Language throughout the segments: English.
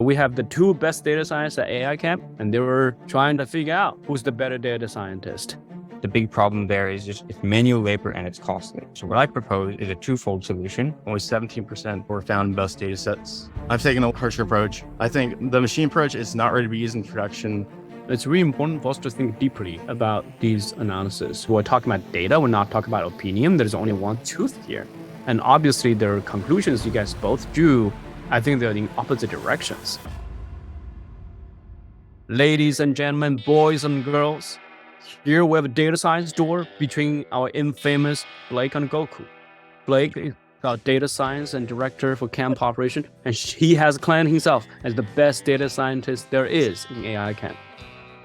We have the two best data scientists at AI Camp, and they were trying to figure out who's the better data scientist. The big problem there is just it's manual labor and it's costly. So what I propose is a twofold solution. Only 17% were found best data sets. I've taken a harsher approach. I think the machine approach is not ready to be used in production. It's really important for us to think deeply about these analyses. We're talking about data, we're not talking about opinion. There's only one truth here. And obviously there are conclusions you guys both drew. I think they're in opposite directions. Ladies and gentlemen, boys and girls, here we have a data science duel between our infamous Blake and Gokul. Blake is our data science and director for camp operation, and he has claimed himself as the best data scientist there is in AI camp.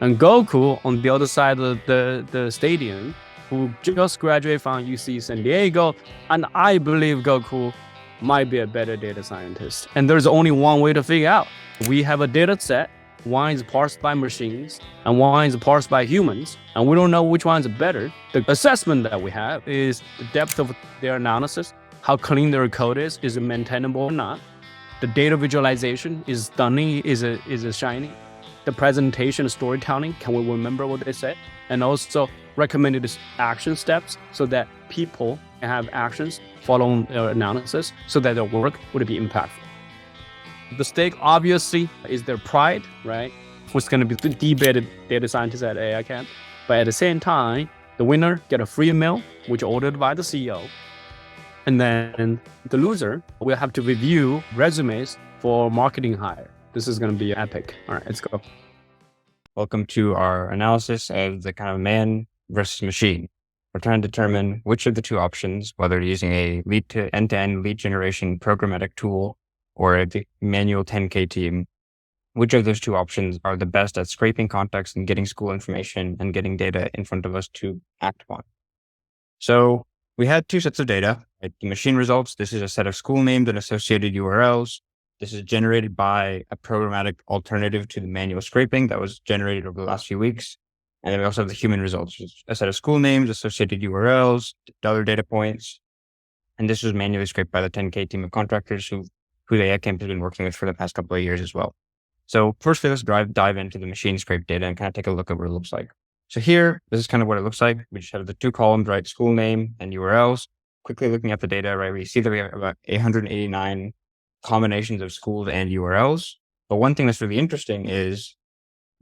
And Gokul, on the other side of the stadium, who just graduated from UC San Diego, and I believe Gokul might be a better data scientist. And there's only one way to figure out. We have a data set. One is parsed by machines, and one is parsed by humans, and we don't know which one is better. The assessment that we have is the depth of their analysis, how clean their code is it maintainable or not? The data visualization is stunning, is it shiny? The presentation, storytelling, can we remember what they said? And also recommended action steps so that people can have actions following their analysis so that their work would be impactful. The stake obviously is their pride, right? Who's going to be the debated data scientist at AI Camp. But at the same time, the winner get a free meal, which ordered by the CEO. And then the loser will have to review resumes for marketing hire. This is going to be epic. All right, let's go. Welcome to our analysis of the kind of man versus machine. We're trying to determine which of the two options, whether using a end-to-end lead generation programmatic tool or a manual 10K team, which of those two options are the best at scraping context and getting school information and getting data in front of us to act upon. So we had two sets of data, right? The machine results. This is a set of school names and associated URLs. This is generated by a programmatic alternative to the manual scraping that was generated over the last few weeks. And then we also have the human results, which is a set of school names, associated URLs, other data points. And this was manually scraped by the 10K team of contractors who the AI Camp has been working with for the past couple of years as well. So firstly, let's dive into the machine scrape data and kind of take a look at what it looks like. So here, this is kind of what it looks like. We just have the two columns, right? School name and URLs. Quickly looking at the data, right? We see that we have about 889 combinations of schools and URLs. But one thing that's really interesting is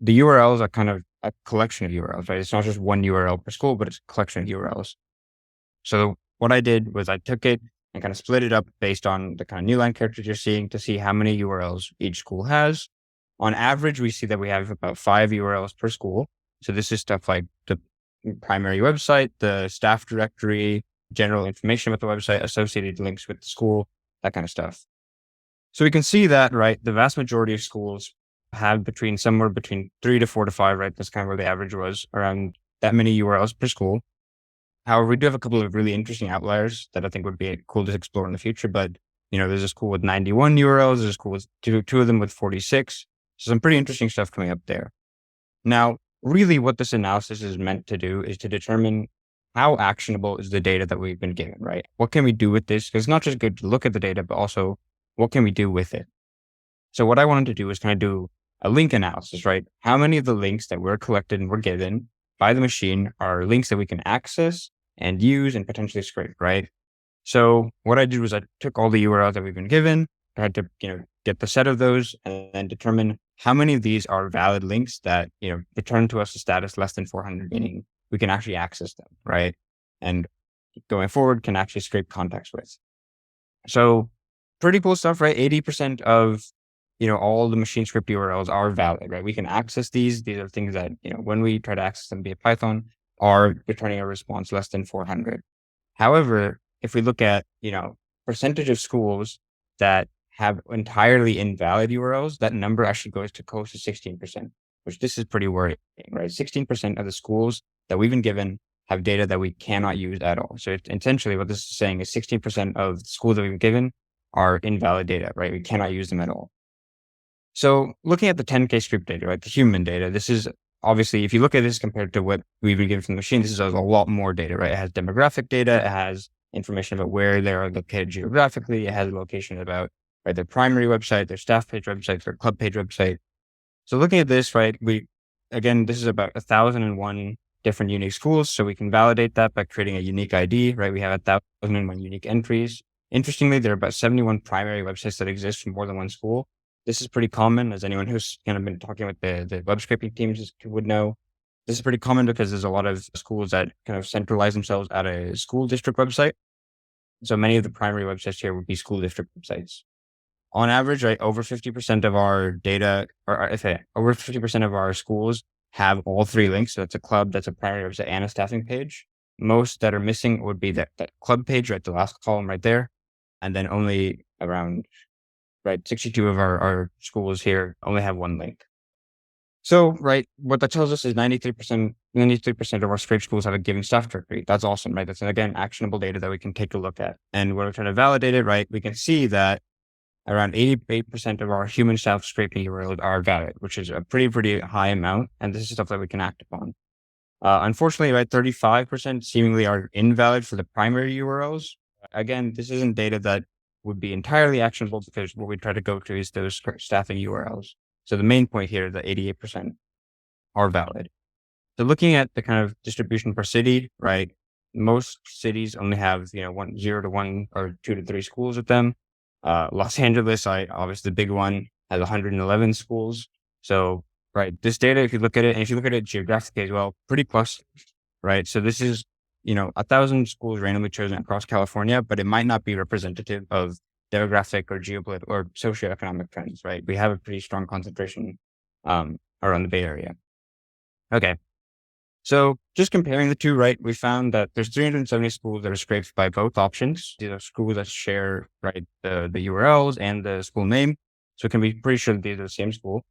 the URLs are kind of a collection of URLs, right? It's not just one URL per school, but it's a collection of URLs. So what I did was I took it and kind of split it up based on the kind of new line characters you're seeing to see how many URLs each school has. On average, we see that we have about 5 URLs per school. So this is stuff like the primary website, the staff directory, general information about the website, associated links with the school, that kind of stuff. So we can see that, right, the vast majority of schools have somewhere between 3 to 4 to 5, right? That's kind of where the average was, around that many URLs per school. However, we do have a couple of really interesting outliers that I think would be cool to explore in the future. But, there's a school with 91 URLs. There's a school with two of them with 46. So some pretty interesting stuff coming up there. Now, really what this analysis is meant to do is to determine how actionable is the data that we've been given, right? What can we do with this? Because it's not just good to look at the data, but also what can we do with it? So what I wanted to do is kind of do a link analysis, right? How many of the links that were collected and were given by the machine are links that we can access and use and potentially scrape, right? So what I did was I took all the URLs that we've been given, I had to, get the set of those and then determine how many of these are valid links that, return to us a status less than 400, meaning we can actually access them, right? And going forward can actually scrape context with. So pretty cool stuff, right? 80% of, all the machine script URLs are valid, right? We can access these. These are things that, when we try to access them via Python, are returning a response less than 400. However, if we look at, percentage of schools that have entirely invalid URLs, that number actually goes to close to 16%, which this is pretty worrying, right? 16% of the schools that we've been given have data that we cannot use at all. So essentially what this is saying is 16% of the schools that we've been given are invalid data, right? We cannot use them at all. So looking at the 10K script data, right? The human data, this is obviously, if you look at this compared to what we've been given from the machine, this is a lot more data, right? It has demographic data. It has information about where they are located geographically. It has a location about right? Their primary website, their staff page website, their club page website. So looking at this, right, this is about 1,001 different unique schools. So we can validate that by creating a unique ID, right? We have 1,001 unique entries. Interestingly, there are about 71 primary websites that exist from more than one school. This is pretty common, as anyone who's kind of been talking with the web scraping teams would know. This is pretty common because there's a lot of schools that kind of centralize themselves at a school district website. So many of the primary websites here would be school district websites. On average, right, over 50% of our data, over 50% of our schools have all three links. So that's a club, that's a primary website, and a staffing page. Most that are missing would be that club page, right, the last column right there. And then only around, 62 of our schools here only have one link. So, right, what that tells us is 93% of our scrape schools have a given staff directory. That's awesome, right? That's, again, actionable data that we can take a look at. And when we're trying to validate it, right, we can see that around 88% of our human staff scraping URLs are valid, which is a pretty high amount. And this is stuff that we can act upon. Unfortunately, right, 35% seemingly are invalid for the primary URLs. Again, this isn't data that would be entirely actionable because what we try to go to is those staffing URLs. So the main point here, the 88% are valid. So looking at the kind of distribution per city, right, most cities only have, 0 to 1 or 2 to 3 schools with them. Los Angeles, obviously the big one, has 111 schools. So, right, this data, if you look at it, and if you look at it geographically as well, pretty close, right? So this is, 1,000 schools randomly chosen across California, but it might not be representative of demographic or geopolitical or socioeconomic trends, right? We have a pretty strong concentration around the Bay Area. Okay. So just comparing the two, right, we found that there's 370 schools that are scraped by both options. These are schools that share, right, the URLs and the school name. So it can be pretty sure that these are the same school.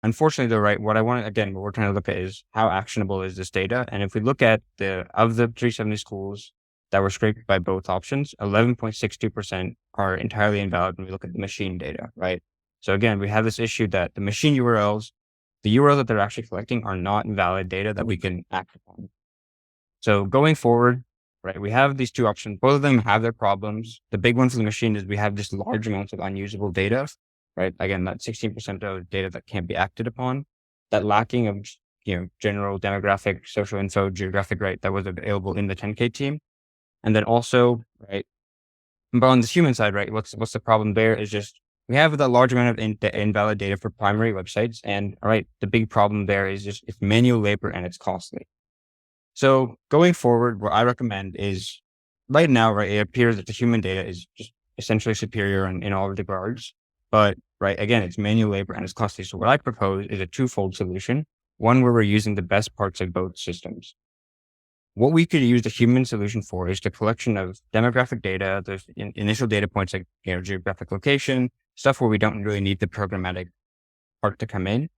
Unfortunately, though, right, what we're trying to look at is how actionable is this data. And if we look at of the 370 schools that were scraped by both options, 11.62% are entirely invalid when we look at the machine data, right? So again, we have this issue that the machine URLs, the URLs that they're actually collecting are not valid data that we can act upon. So going forward, right, we have these two options. Both of them have their problems. The big one for the machine is we have just large amounts of unusable data, right? Again, that 16% of data that can't be acted upon, that lacking of, general demographic, social info, geographic, right, that was available in the 10K team. And then also, right, but on the human side, right, what's the problem there is just we have that large amount of invalid data for primary websites. And all right, the big problem there is just it's manual labor and it's costly. So going forward, what I recommend is right now, right, it appears that the human data is just essentially superior in all regards. But right, again, it's manual labor and it's costly. So what I propose is a twofold solution. One where we're using the best parts of both systems. What we could use the human solution for is the collection of demographic data, the initial data points like geographic location, stuff where we don't really need the programmatic part to come in,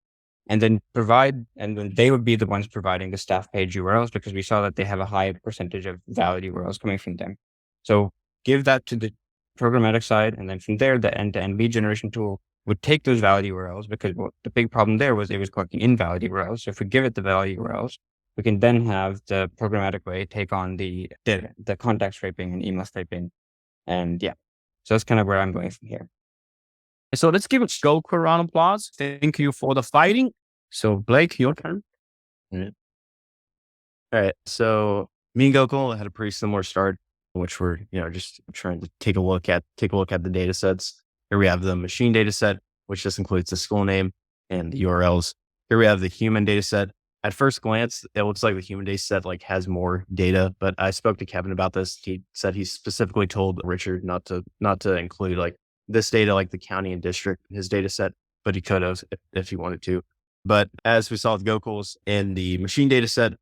and then they would be the ones providing the staff page URLs because we saw that they have a high percentage of valid URLs coming from them. So give that to the programmatic side, and then from there, the end-to-end lead generation tool would take those valid URLs because the big problem there was it was collecting invalid URLs. So if we give it the valid URLs, we can then have the programmatic way take on the contact scraping and email scraping. And yeah, so that's kind of where I'm going from here. So let's give Gokul a round of applause. Thank you for the fighting. So Blake, your turn. All right. So me and Gokul had a pretty similar start, which we're, just trying to take a look at the data sets. Here we have the machine data set, which just includes the school name and the URLs. Here we have the human data set. At first glance, it looks like the human data set has more data, but I spoke to Kevin about this. He said he specifically told Richard not to include this data, like the county and district in his data set, but he could have if he wanted to. But as we saw with Gokul's in the machine data set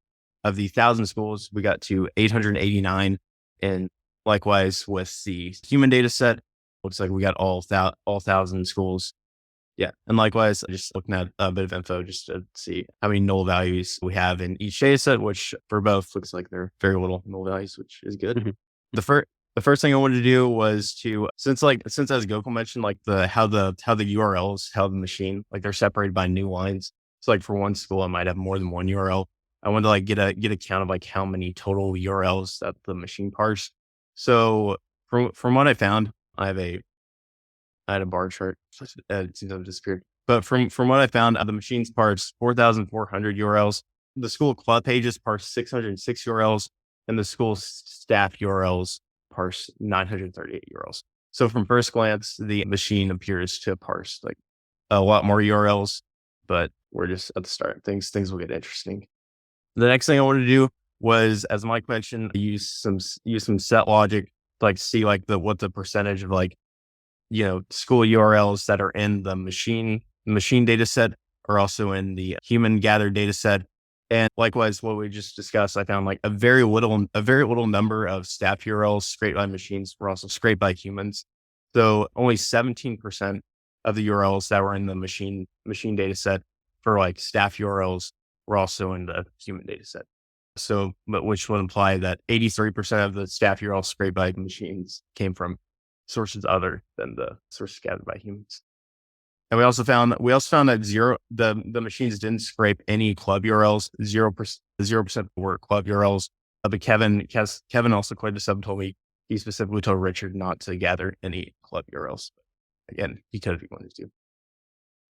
of the 1,000 schools, we got to 889. And likewise with the human data set, looks like we got all 1,000 schools. Yeah. And likewise, just looking at a bit of info just to see how many null values we have in each data set, which for both looks like there are very little null values, which is good. Mm-hmm. The first thing I wanted to do was since as Gokul mentioned, how the URLs, how the machine, they're separated by new lines. So for one school, I might have more than one URL. I wanted to get a count of how many total URLs that the machine parsed. So from what I found, I have I had a bar chart. It seems to have disappeared. But from what I found, the machines parse 4,400 URLs. The school club pages parse 606 URLs, and the school staff URLs parse 938 URLs. So from first glance, the machine appears to parse like a lot more URLs, but we're just at the start. Things will get interesting. The next thing I wanted to do was, as Mike mentioned, use some set logic to like see like what the percentage of like, school URLs that are in the machine data set are also in the human gathered data set. And likewise, what we just discussed, I found like a very little number of staff URLs scraped by machines were also scraped by humans. So only 17% of the URLs that were in the machine data set for like staff URLs were also in the human data set. So, but which would imply that 83% of the staff URLs scraped by machines came from sources other than the sources gathered by humans. And we also found that the machines didn't scrape any club URLs. 0% were club URLs. But Kevin also quite this up and told me he specifically told Richard not to gather any club URLs. Again, he could if he wanted to.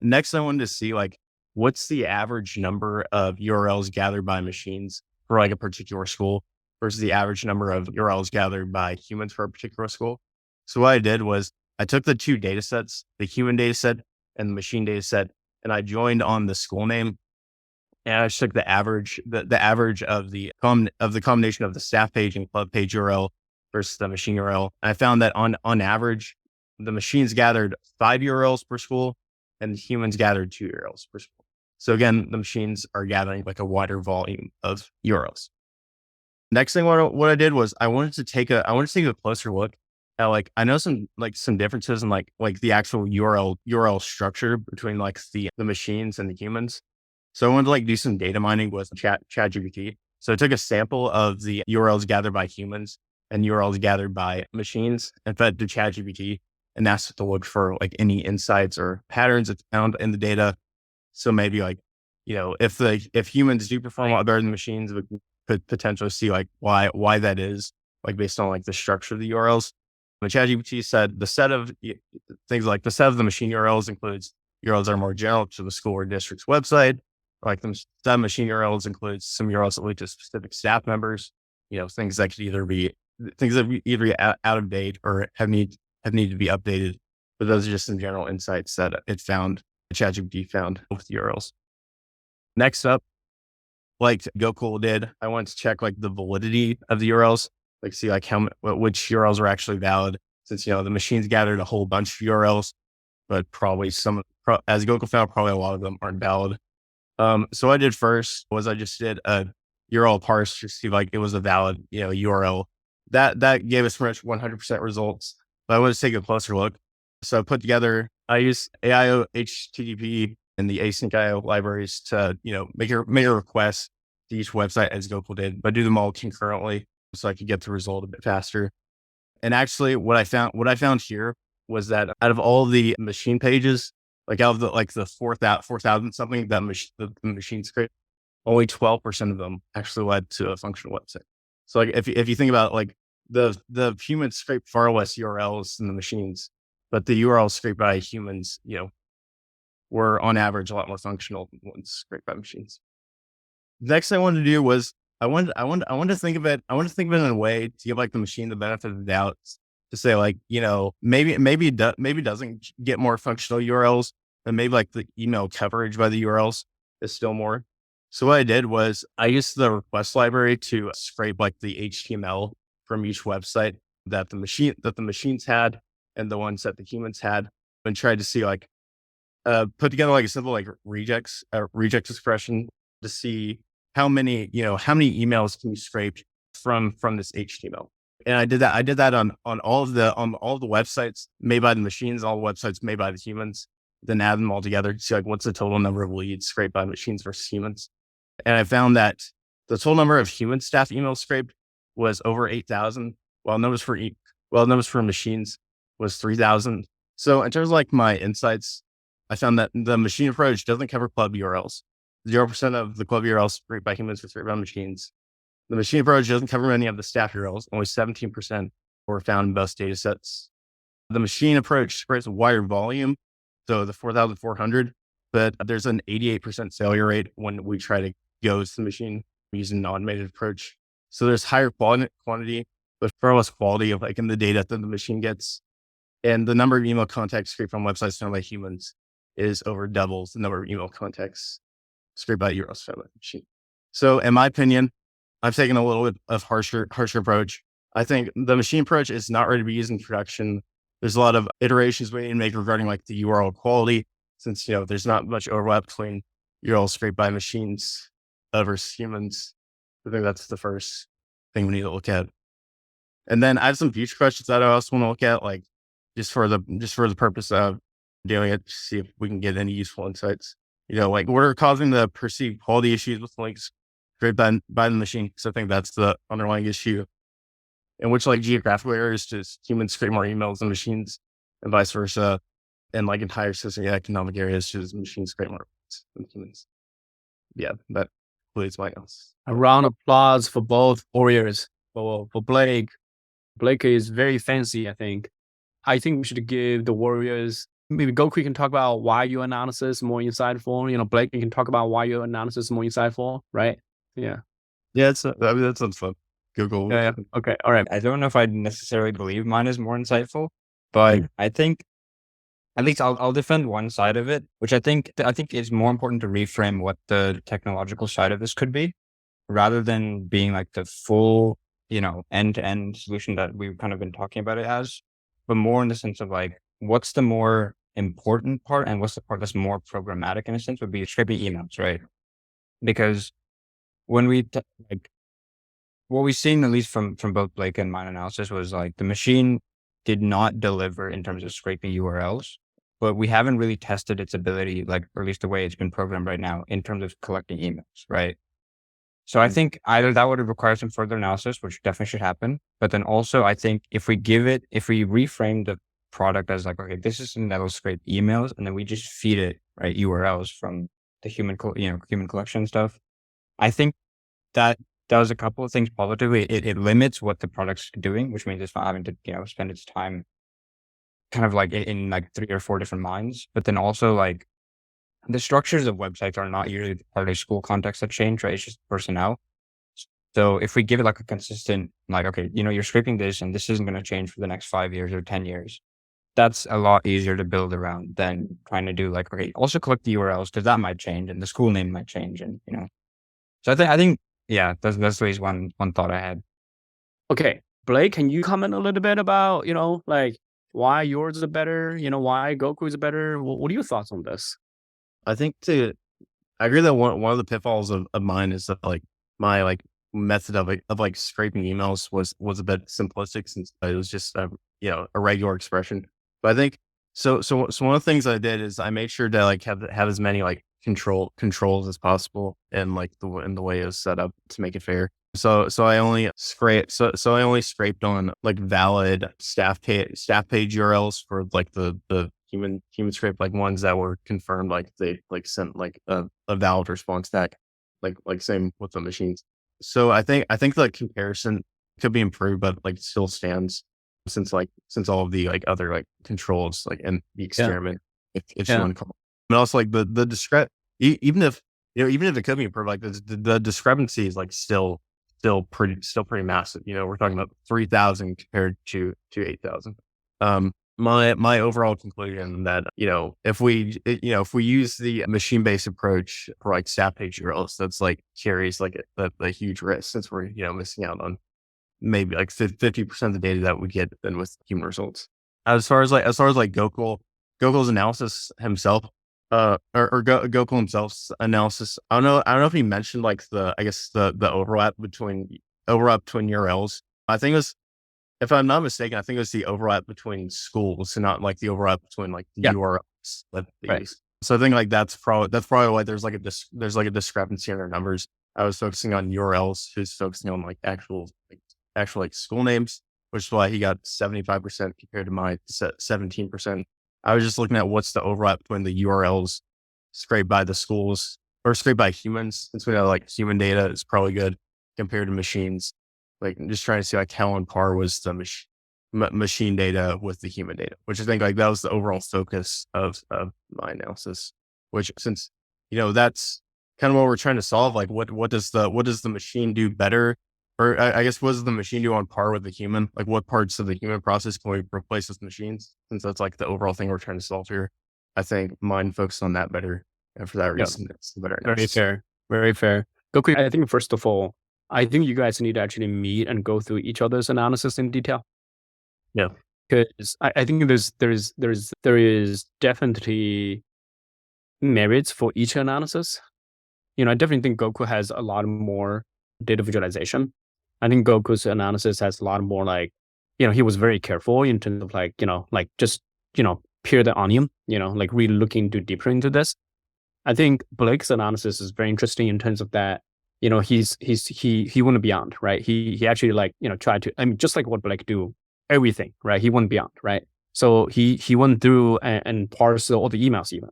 Next, I wanted to see like what's the average number of URLs gathered by machines for like a particular school versus the average number of URLs gathered by humans for a particular school. So what I did was I took the two data sets, the human data set and the machine data set, and I joined on the school name. And I just took the average of the combination of the staff page and club page URL versus the machine URL. And I found that on average, the machines gathered 5 URLs per school and the humans gathered 2 URLs per school. So again, the machines are gathering like a wider volume of URLs. Next thing, what I did was I wanted to take a closer look at like, I know some differences in like the actual URL structure between like the machines and the humans. So I wanted to like do some data mining with ChatGPT. So I took a sample of the URLs gathered by humans and URLs gathered by machines and fed to ChatGPT and asked it to look for like any insights or patterns it's found in the data. So maybe like, if humans do perform a lot better than machines, we could potentially see like why that is, like based on like the structure of the URLs. But ChatGPT said the set of the machine URLs includes URLs that are more general to the school or district's website. Like the set of machine URLs includes some URLs that lead to specific staff members. Things that could either be out of date or have need to be updated. But those are just some general insights that ChatGPT found with URLs. Next up, like Gokul did, I wanted to check like the validity of the URLs, like see like which URLs were actually valid, since the machines gathered a whole bunch of URLs, but probably as Gokul found, probably a lot of them aren't valid. So what I did first was I just did a URL parse to see like it was a valid URL. That gave us pretty much 100% results. But I wanted to take a closer look. So I used AIO, HTTP, and the async IO libraries to make a request to each website as Gokul did, but do them all concurrently so I could get the result a bit faster. And actually, what I found here was that out of all the machine pages, like out of the 4,000 something that the machine scraped, only 12% of them actually led to a functional website. So like if you think about like the humans scrape far less URLs than the machines, but the URLs scraped by humans, were on average a lot more functional than ones scraped by machines. The next thing I wanted to do was I wanted to think of it in a way to give like the machine the benefit of the doubt, to say like, maybe it doesn't get more functional URLs, but maybe like the email coverage by the URLs is still more. So what I did was I used the request library to scrape like the HTML from each website that the machines had and the ones that the humans had, and tried to see like put together like a simple like regex expression to see how many emails can you scrape from this HTML. And I did that on all of the websites made by the machines, all the websites made by the humans, then add them all together to see like what's the total number of leads scraped by machines versus humans. And I found that the total number of human staff emails scraped was over 8,000, while numbers for machines was 3,000. So in terms of like my insights, I found that the machine approach doesn't cover club URLs. 0% of the club URLs scraped by humans were scraped by machines. The machine approach doesn't cover any of the staff URLs. Only 17% were found in both data sets. The machine approach scrapes a wider volume, so the 4,400, but there's an 88% failure rate when we try to go to the machine using an automated approach. So there's higher quantity, but far less quality of like in the data that the machine gets. And the number of email contacts scraped from websites found by humans is over doubles the number of email contacts scraped by URLs found by the machine. So in my opinion, I've taken a little bit of harsher approach. I think the machine approach is not ready to be used in production. There's a lot of iterations we need to make regarding like the URL quality, since, there's not much overlap between URLs scraped by machines versus humans. I think that's the first thing we need to look at. And then I have some future questions that I also want to look at, like just for the purpose of doing it, to see if we can get any useful insights. Like what are causing the perceived quality issues with links scraped by the machine? Because I think that's the underlying issue. And which like geographical areas does humans scrape more emails than machines, and vice versa? And like entire socioeconomic areas does machines scrape more than humans? Yeah, that concludes my analysis. A round of applause for both warriors. For Blake. Blake is very fancy, I think. I think we should give the warriors, maybe Gokul can talk about why your analysis is more insightful. Blake, you can talk about why your analysis is more insightful, right? Yeah. Yeah, that sounds fun. Google. Yeah. Okay. All right. I don't know if I necessarily believe mine is more insightful, but I think at least I'll defend one side of it, which I think it's more important to reframe what the technological side of this could be, rather than being like the full, end-to-end solution that we've kind of been talking about it as, but more in the sense of like, what's the more important part and what's the part that's more programmatic in a sense would be scraping emails, right? Because when what we've seen, at least from both Blake and mine analysis, was like the machine did not deliver in terms of scraping URLs, but we haven't really tested its ability, like, or at least the way it's been programmed right now in terms of collecting emails, right? So I think either that would require some further analysis, which definitely should happen. But then also I think if we reframe the product as like, okay, this is something that will scrape emails, and then we just feed it, right, URLs from the human collection stuff. I think that does a couple of things positively. It limits what the product's doing, which means it's not having to, spend its time kind of like in like 3 or 4 different minds. But then also like the structures of websites are not usually part of a school context that change, right? It's just personnel. So if we give it like a consistent, like, okay, you're scraping this and this isn't going to change for the next 5 years or 10 years. That's a lot easier to build around than trying to do like, okay, also collect the URLs because that might change and the school name might change. And, so I think, yeah, that's at least one thought I had. Okay. Blake, can you comment a little bit about, like why yours is better, why Goku is better? What are your thoughts on this? I think I agree that one of the pitfalls of mine is that like my like method of like scraping emails was a bit simplistic, since it was just a regular expression. But I think so one of the things I did is I made sure to like have as many like controls as possible, and like in the way it was set up to make it fair. So I only scraped on like valid staff page URLs for like the human scrape, like ones that were confirmed, like they like sent like a valid response back, like same with the machines. So I think the comparison could be improved, but like still stands, since all of the like other like controls like in the experiment, if you want to call it. But also like the even if it could be improved, like the discrepancy is like still pretty massive. We're talking about 3,000 compared to 8,000. My overall conclusion that, if we use the machine-based approach for like staff page URLs, that's like carries like a huge risk, since we're, missing out on maybe like 50% of the data that we get than with human results. As far as Gokul's analysis himself, Gokul himself's analysis, I don't know if he mentioned like the overlap between URLs. I think it was, if I'm not mistaken, I think it was the overlap between schools and not like the overlap between like the URLs that they use. So I think like that's probably why there's like a discrepancy in their numbers. I was focusing on URLs, who's focusing on like actual like school names, which is why he got 75% compared to my 17%. I was just looking at what's the overlap between the URLs scraped by the schools or scraped by humans, since we know like human data is probably good compared to machines. Like I'm just trying to see like how on par was the machine data with the human data, which I think like that was the overall focus of my analysis. Which, since that's kind of what we're trying to solve, like what does the machine do better, or I guess what does the machine do on par with the human? Like what parts of the human process can we replace with machines? Since that's like the overall thing we're trying to solve here. I think mine focused on that better, and for that reason, it's the better analysis. Very fair. Gokul, I think first of all, I think you guys need to actually meet and go through each other's analysis in detail. Yeah, because I think there is definitely merits for each analysis. I definitely think Gokul has a lot more data visualization. I think Gokul's analysis has a lot more like, he was very careful in terms of like, just peel the onion, like really looking deeper into this. I think Blake's analysis is very interesting in terms of that, he went beyond, right? He actually like, tried to, I mean, just like what Blake do, everything, right? He went beyond, right? So he went through and parsed all the emails even,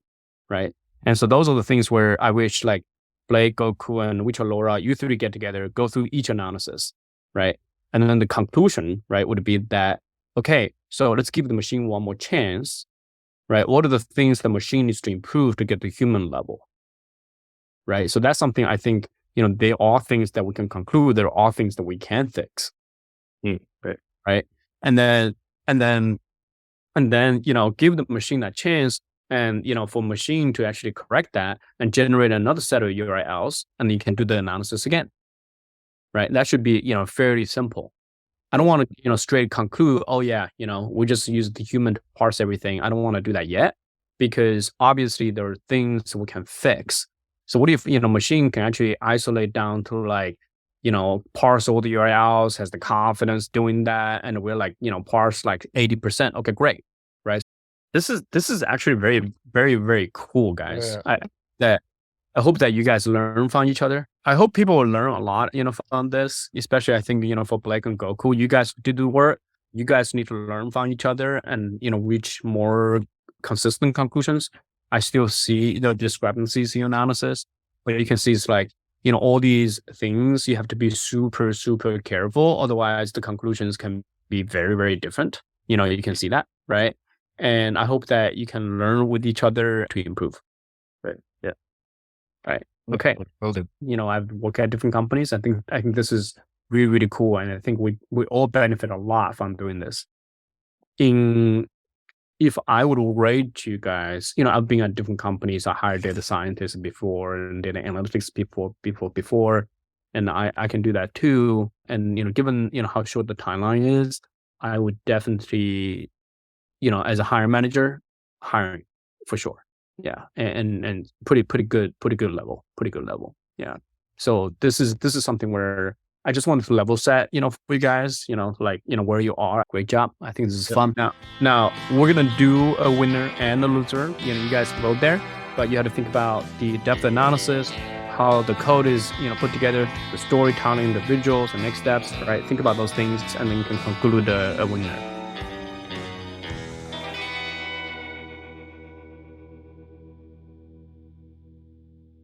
right? And so those are the things where I wish like Blake, Gokul, and Wicho Laura, you three get together, go through each analysis, right? And then the conclusion, right, would be that, okay, so let's give the machine one more chance, right? What are the things the machine needs to improve to get to human level, right? So that's something I think, there are things that we can conclude. There are things that we can fix, right? And then, give the machine that chance, and for machine to actually correct that and generate another set of URLs, and you can do the analysis again, right? That should be fairly simple. I don't want to straight conclude, oh yeah, we just use the human to parse everything. I don't want to do that yet, because obviously there are things we can fix. So what if machine can actually isolate down to like parse all the URLs, has the confidence doing that, and we're like parse like 80%. Okay, great, right? This is actually very, very, very cool, guys. Yeah. I hope that you guys learn from each other. I hope people will learn a lot, from this, especially I think, for Blake and Gokul, you guys did the work. You guys need to learn from each other and, reach more consistent conclusions. I still see the discrepancies in analysis, but you can see it's like, all these things, you have to be super, super careful. Otherwise the conclusions can be very, very different. You can see that, right? And I hope that you can learn with each other to improve. Right. Yeah. Right. Okay. Will do. I've worked at different companies. I think this is really, really cool. And I think we all benefit a lot from doing this. If I would rate you guys, I've been at different companies. I hired data scientists before and data analytics before, and I can do that too. And, given, how short the timeline is, I would definitely, as a hiring manager, hiring for sure. Yeah. And pretty good level. Yeah. So this is something where I just wanted to level set, for you guys, like, where you are. Great job. I think this is fun. Now we're going to do a winner and a loser. You guys vote there, but you have to think about the depth analysis, how the code is, put together, the storytelling, the visuals, the next steps, right? Think about those things, and then you can conclude a winner.